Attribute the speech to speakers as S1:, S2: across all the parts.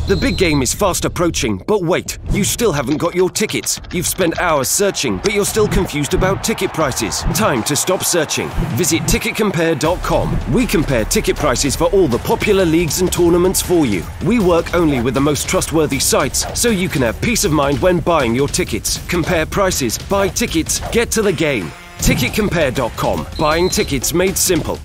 S1: The big game is fast approaching, but wait, you still haven't got your tickets. You've spent hours searching, but you're still confused about ticket prices. Time to stop searching. Visit ticketcompare.com. We compare ticket prices for all the popular leagues and tournaments for you. We work only with the most trustworthy sites, so you can have peace of mind when buying your tickets. Compare prices, buy tickets, get to the game. Ticketcompare.com. Buying tickets made simple.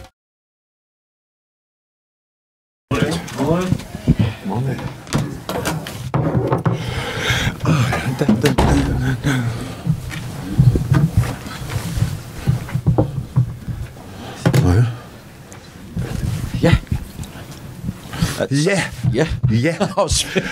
S2: Yeah.
S3: Oh, sorry.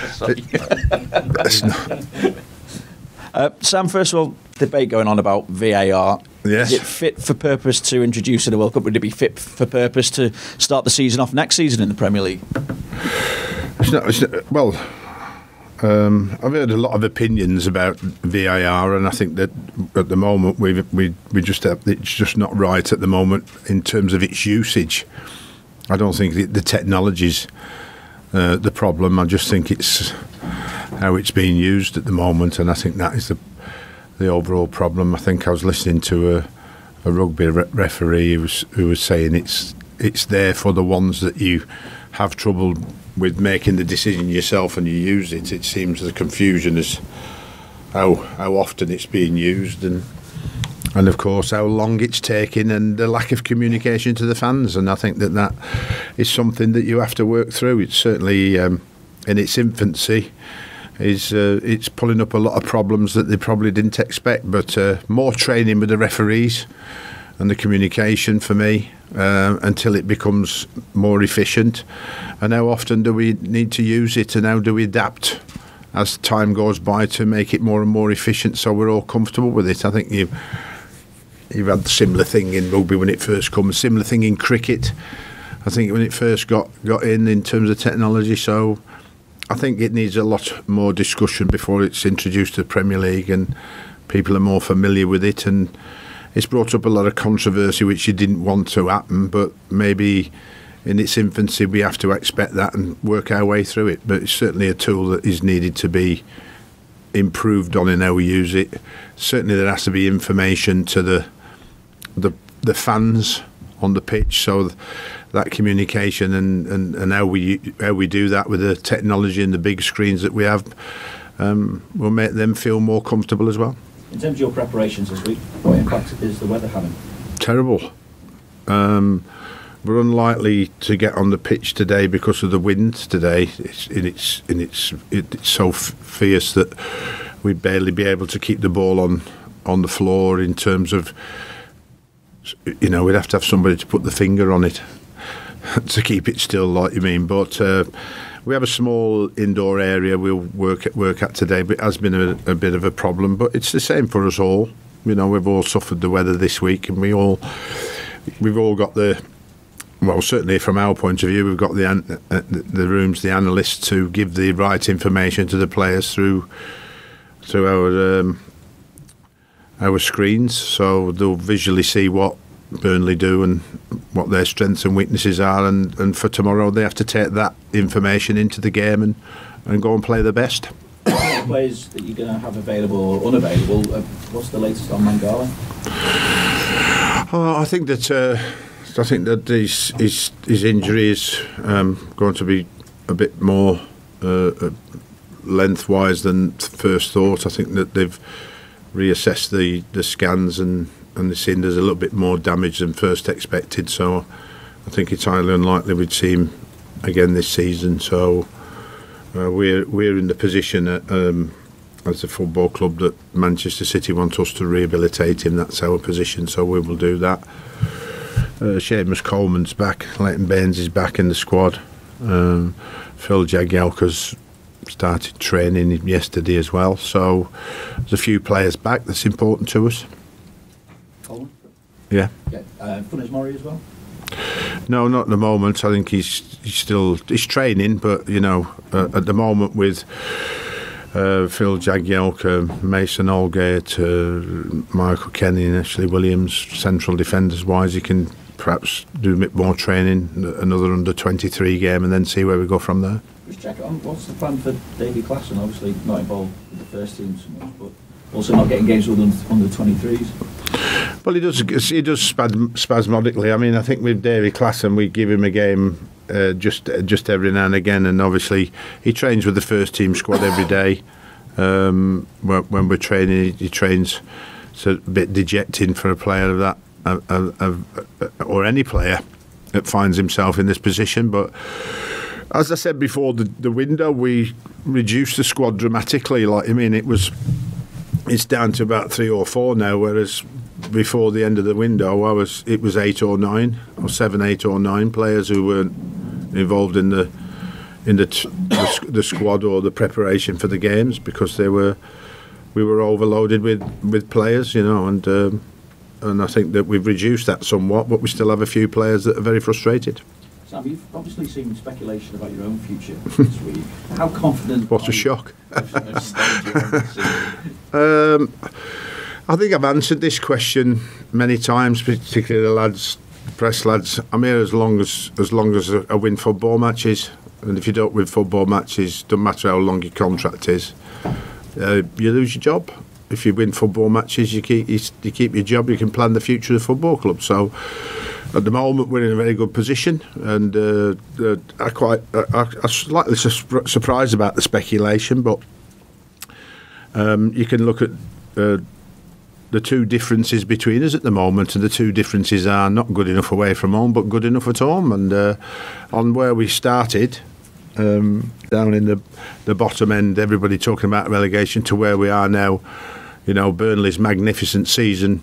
S3: Sam, first of all, debate going on about VAR.
S2: Yes.
S3: Is it fit for purpose to introduce in the World Cup? Would it be fit for purpose to start the season off next season in the Premier League?
S2: Well, I've heard a lot of opinions about VAR, and I think that at the moment we just have, it's just not right at the moment in terms of its usage. I don't think the technology's the problem. I just think it's how it's being used at the moment, and I think that is the overall problem. I think I was listening to a rugby referee who was saying it's there for the ones that you have trouble with making the decision yourself and you use it. It seems the confusion is how often it's being used and of course how long it's taking and the lack of communication to the fans, and I think that is something that you have to work through. It's certainly in its infancy it's pulling up a lot of problems that they probably didn't expect, but more training with the referees and the communication for me until it becomes more efficient. And how often do we need to use it, and how do we adapt as time goes by to make it more and more efficient so we're all comfortable with it? I think you've had the similar thing in rugby when it first comes, similar thing in cricket, I think, when it first got in terms of technology. So I think it needs a lot more discussion before it's introduced to the Premier League and people are more familiar with it, and it's brought up a lot of controversy which you didn't want to happen, but maybe in its infancy we have to expect that and work our way through it. But it's certainly a tool that is needed to be improved on in how we use it. Certainly there has to be information to the fans on the pitch, so that communication and how we do that with the technology and the big screens that we have will make them feel more comfortable as well.
S3: In terms of your preparations this week, what impact is the weather having?
S2: Terrible. We're unlikely to get on the pitch today because of the wind today. It's so fierce that we'd barely be able to keep the ball on the floor. In terms of, we'd have to have somebody to put the finger on it to keep it still, like you mean. But we have a small indoor area we'll work at today, but it has been a bit of a problem. But it's the same for us all. We've all suffered the weather this week, and we've all got certainly from our point of view, we've got the rooms, the analysts, to give the right information to the players through our screens, so they'll visually see what Burnley do and what their strengths and weaknesses are, and for tomorrow they have to take that information into the game and go and play their best.
S3: The players that you're going to have available or unavailable, what's the latest on Mangala?
S2: I think that his injury is going to be a bit more lengthwise than first thought. I think that they've reassessed the scans and they've seen there's a little bit more damage than first expected. So I think it's highly unlikely we'd see him again this season. So we're in the position as a football club that Manchester City want us to rehabilitate him. That's our position, so we will do that. Seamus Coleman's back, Leighton Baines is back in the squad. Phil Jagielka's started training yesterday as well. So there's a few players back that's important to us.
S3: Coleman?
S2: Yeah.
S3: Funes Mori as well?
S2: No, not at the moment. I think he's training, but at the moment with Phil Jagielka, Mason Holgate, Michael Kenny and Ashley Williams, central defenders wise, he can perhaps do a bit more training, another under-23 game, and then see where we go from there.
S3: Just check on what's the plan for Davy Classen? Obviously not involved with the first team so much, but also not getting games with under 23s.
S2: Well, he does spasmodically. I mean, I think with Davy Classen, we give him a game just every now and again, and obviously he trains with the first team squad every day. When we're training, he trains. It's a bit dejecting for a player of that, or any player that finds himself in this position. But as I said before, the window, we reduced the squad dramatically. It's down to about 3 or 4 now, whereas before the end of the window, it was 8 or 9, or 7, 8 or 9 players who weren't involved in the squad or the preparation for the games, because we were overloaded with players, and I think that we've reduced that somewhat, but we still have a few players that are very frustrated.
S3: Sam, you've obviously seen speculation about your own future this week. How confident?
S2: What a shock! I think I've answered this question many times, particularly the press lads. I'm here as long as I win football matches, and if you don't win football matches, doesn't matter how long your contract is, you lose your job. If you win football matches, you keep your job. You can plan the future of the football club. So, at the moment, we're in a very good position, and I'm slightly surprised about the speculation. But you can look at the two differences between us at the moment, and the two differences are not good enough away from home, but good enough at home. And on where we started, down in the bottom end, everybody talking about relegation, to where we are now. Burnley's magnificent season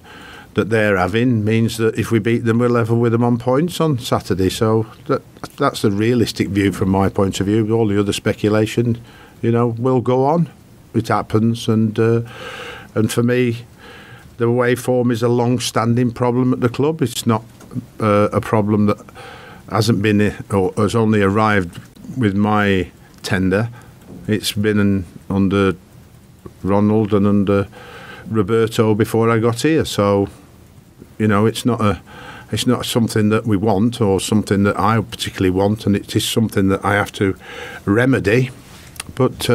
S2: that they're having means that if we beat them, we're level with them on points on Saturday. So that's the realistic view from my point of view. All the other speculation, will go on. It happens, and for me, the away form is a long-standing problem at the club. It's not a problem that hasn't been or has only arrived with my tender. It's been under Ronald and under Roberto before I got here. So, it's not something that we want, or something that I particularly want, and it is something that I have to remedy. But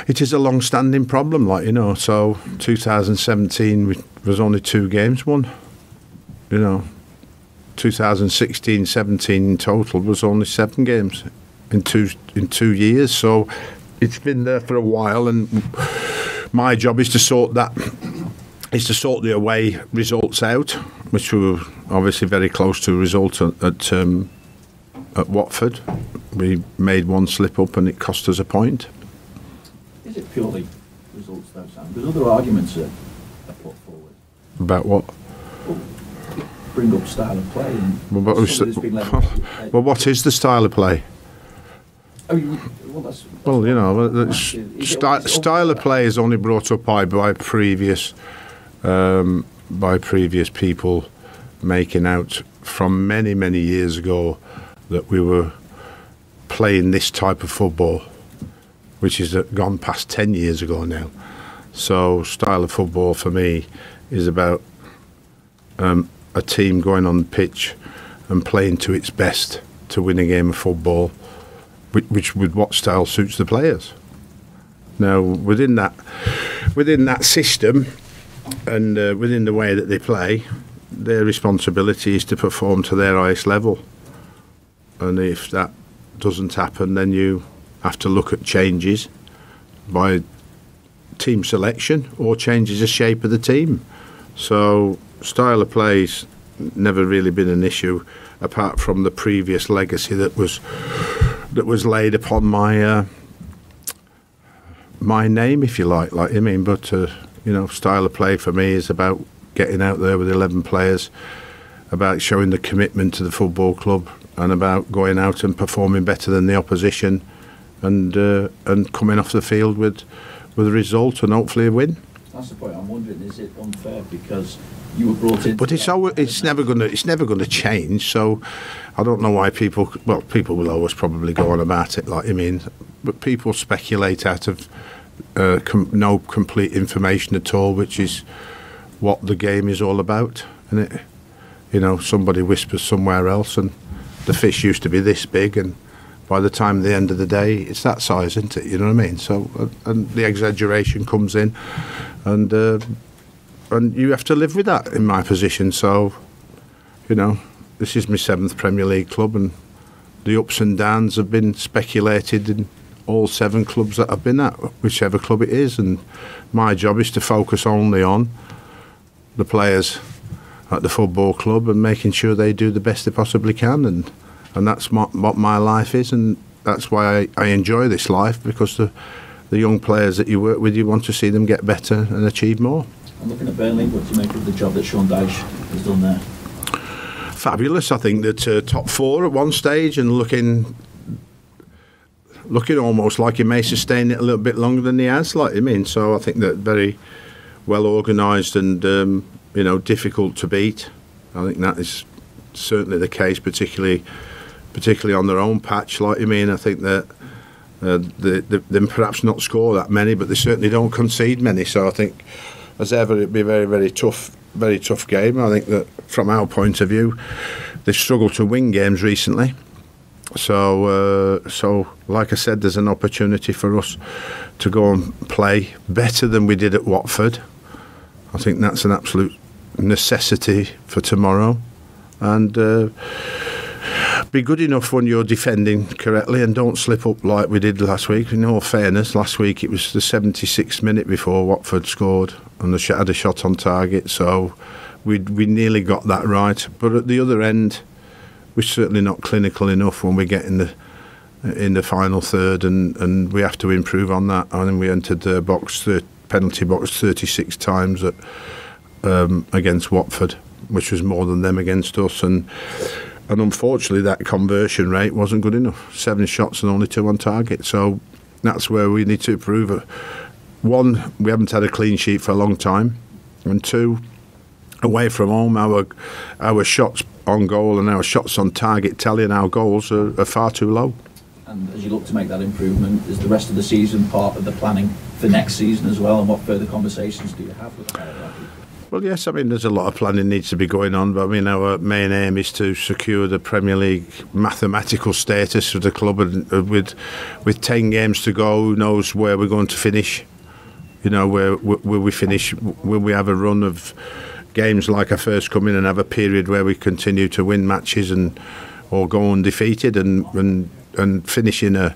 S2: it is a long-standing problem, So 2017 was only 2 games won. 2016-17 in total was only 7 games in two years. So it's been there for a while, and my job is to sort the away results out, which we were obviously very close to a result at Watford. We made one slip up, and it cost us a point.
S3: Is it purely results, though, Sam? Because other arguments are put forward.
S2: About what?
S3: Well, bring up style of play. And
S2: what is the style of play? Style of play is only brought up by previous people making out from many years ago that we were playing this type of football, which is gone past 10 years ago now. So style of football for me is about a team going on the pitch and playing to its best to win a game of football, which with what style suits the players. Now, within that system, and within the way that they play, their responsibility is to perform to their highest level. And if that doesn't happen, then you have to look at changes by team selection or changes the shape of the team. So style of play's never really been an issue, apart from the previous legacy that was laid upon my name, if you like. But style of play for me is about getting out there with 11 players, about showing the commitment to the football club, and about going out and performing better than the opposition, and coming off the field with a result and hopefully a win.
S3: That's the point. I'm wondering, is it unfair because you were brought in?
S2: But it's never going to change. So I don't know why people will always probably go on about it. But people speculate out of no complete information at all, which is what the game is all about, isn't it? somebody whispers somewhere else, and the fish used to be this big, and by the time the end of the day, it's that size, isn't it? You know what I mean? So, and the exaggeration comes in, and you have to live with that in my position. So, this is my 7th Premier League club, and the ups and downs have been speculated in all 7 clubs that I've been at, whichever club it is, and my job is to focus only on the players at the football club and making sure they do the best they possibly can, and that's what my life is, and that's why I enjoy this life, because the young players that you work with, you want to see them get better and achieve more.
S3: And looking at Burnley, what do you make of the job that Sean Dyche has done there?
S2: Fabulous. I think that top 4 at one stage, and looking almost like he may sustain it a little bit longer than he has. So I think that very well organised and difficult to beat. I think that is certainly the case, particularly on their own patch. I think that they perhaps not score that many, but they certainly don't concede many. So I think, as ever, it'd be a very, very tough game. I think that from our point of view, they've struggled to win games recently. So like I said, there's an opportunity for us to go and play better than we did at Watford. I think that's an absolute necessity for tomorrow, and be good enough when you're defending correctly and don't slip up like we did last week. In all fairness, last week it was the 76th minute before Watford scored and had a shot on target, so we nearly got that right. But at the other end, we're certainly not clinical enough when we get in the final third, and we have to improve on that. I think we entered the penalty box 36 times against Watford, which was more than them against us, and unfortunately that conversion rate wasn't good enough. 7 shots and only 2 on target. So that's where we need to improve. 1, we haven't had a clean sheet for a long time, and 2, away from home, our shots on goal and our shots on target tally and our goals are far too low.
S3: And as you look to make that improvement, is the rest of the season part of the planning for next season as well, and what further conversations do you have with the hierarchy?
S2: Well, yes, there's a lot of planning needs to be going on, but our main aim is to secure the Premier League mathematical status of the club, and with 10 games to go, who knows where we're going to finish? Where we finish? Will we have a run of games like I first come in and have a period where we continue to win matches or go undefeated and finish in a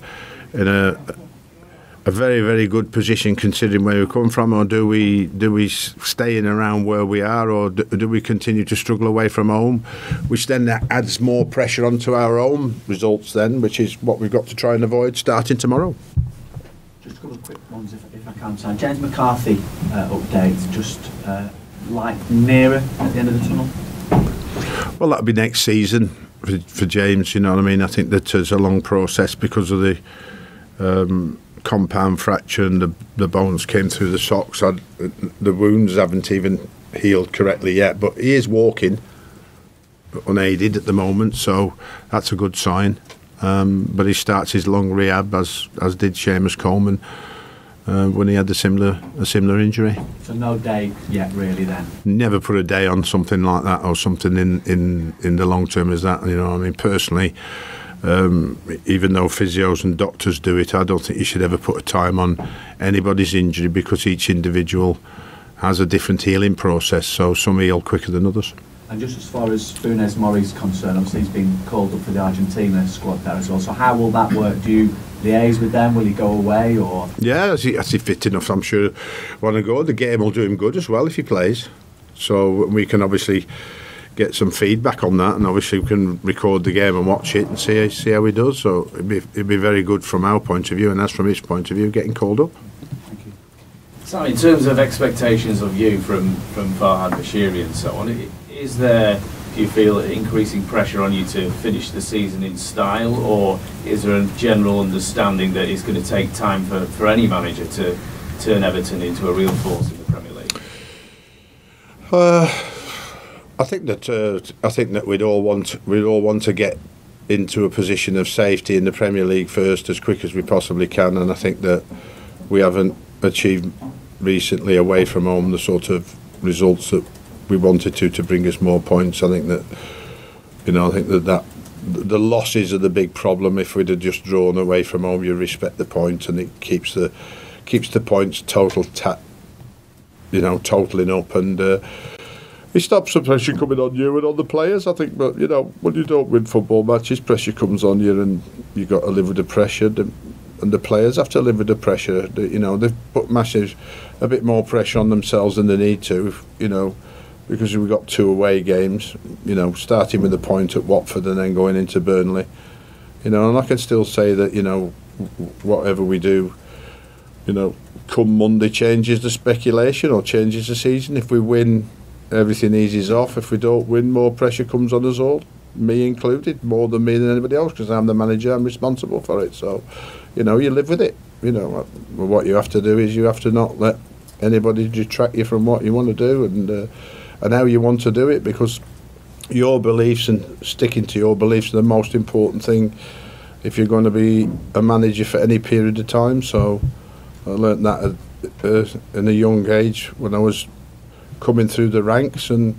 S2: very, very good position considering where we come from, or do we stay in around where we are, or do we continue to struggle away from home, which then adds more pressure onto our own results then, which is what we've got to try and avoid starting tomorrow.
S4: Just a couple of quick ones if I can. So James McCarthy update, just light nearer at the end of the tunnel?
S2: Well, that'll be next season for James, I think that it's a long process because of the compound fracture, and the bones came through the socks. The wounds haven't even healed correctly yet, but he is walking unaided at the moment, so that's a good sign. But he starts his long rehab, as did Seamus Coleman when he had a similar injury. So
S4: no day yet, really, then?
S2: Never put a day on something like that, or something in the long term as that. Personally, even though physios and doctors do it, I don't think you should ever put a time on anybody's injury, because each individual has a different healing process, so some heal quicker than others.
S4: And just as far as Funes Mori's concerned, obviously he's been called up for the Argentina squad there as well, so how will that work? Do you liaise with them? Will he go away? Or
S2: yeah, as he fit enough, I'm sure want to go. The game will do him good as well if he plays, so we can obviously get some feedback on that, and obviously we can record the game and watch it and see how he does. So it'd be very good from our point of view, and that's from his point of view, getting called up.
S4: Thank you.
S5: So in terms of expectations of you from Farhad Bashiri and so on, is there, do you feel, increasing pressure on you to finish the season in style, or is there a general understanding that it's going to take time for any manager to turn Everton into a real force in the Premier League?
S2: I think that we'd all want to get into a position of safety in the Premier League first as quick as we possibly can, and I think that we haven't achieved recently away from home the sort of results that we wanted to bring us more points. I think that that the losses are the big problem. If we'd have just drawn away from home, you respect the point, and it keeps the points totaling up, and it stops the pressure coming on you and on the players, I think. But when you don't win football matches, pressure comes on you, and you got to live with the pressure. And the players have to live with the pressure. They've put a bit more pressure on themselves than they need to. Because we've got 2 away games. Starting with a point at Watford and then going into Burnley. And I can still say that whatever we do, come Monday changes the speculation or changes the season. If we win, everything eases off. If we don't win, more pressure comes on us all, me included, more than me than anybody else, because I'm the manager, I'm responsible for it. So, you live with it. What you have to do is you have to not let anybody detract you from what you want to do and how you want to do it, because your beliefs and sticking to your beliefs are the most important thing if you're going to be a manager for any period of time. So I learnt that in a young age when I was coming through the ranks, and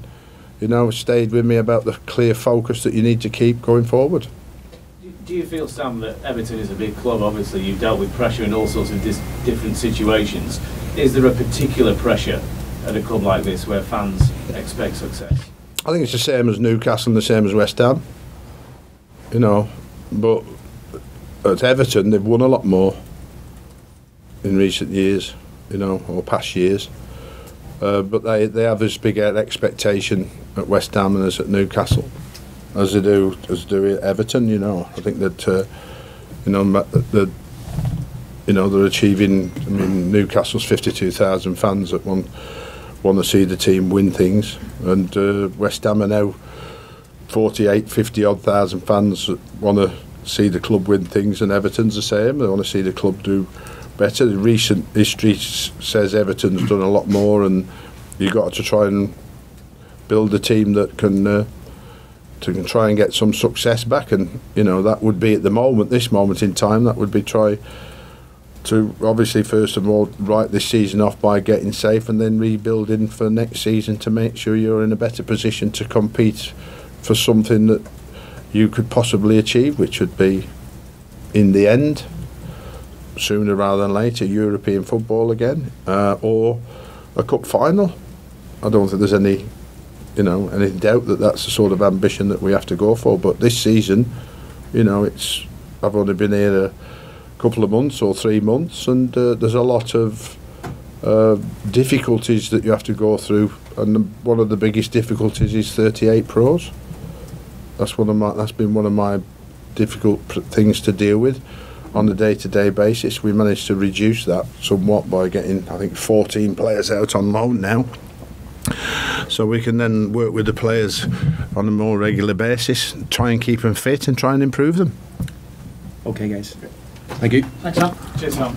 S2: it stayed with me about the clear focus that you need to keep going forward.
S5: Do you feel, Sam, that Everton is a big club? Obviously you've dealt with pressure in all sorts of different situations. Is there a particular pressure at a club like this where fans expect success?
S2: I think it's the same as Newcastle and the same as West Ham. But at Everton they've won a lot more in recent years, or past years. But they have as big an expectation at West Ham and as at Newcastle as they do at Everton. I think that they're achieving. I mean, Newcastle's 52,000 fans that want to see the team win things, and West Ham are now 48, 50 odd thousand fans that want to see the club win things, and Everton's the same. They want to see the club do better. The recent history says Everton's done a lot more, and you've got to try and build a team that can try and get some success back. And that would be at this moment in time, that would be try to obviously first of all write this season off by getting safe, and then rebuilding for next season to make sure you're in a better position to compete for something that you could possibly achieve, which would be, in the end, sooner rather than later, European football again, or a cup final. I don't think there's any doubt that that's the sort of ambition that we have to go for. But this season, I've only been here a couple of months or 3 months, and there's a lot of difficulties that you have to go through, and one of the biggest difficulties is 38 pros. That's been one of my difficult things to deal with on a day-to-day basis. We managed to reduce that somewhat by getting, I think, 14 players out on loan now. So we can then work with the players on a more regular basis, try and keep them fit and try and improve them.
S6: Okay, guys. Thank you.
S3: Thanks, Sam.
S5: Cheers, Sam.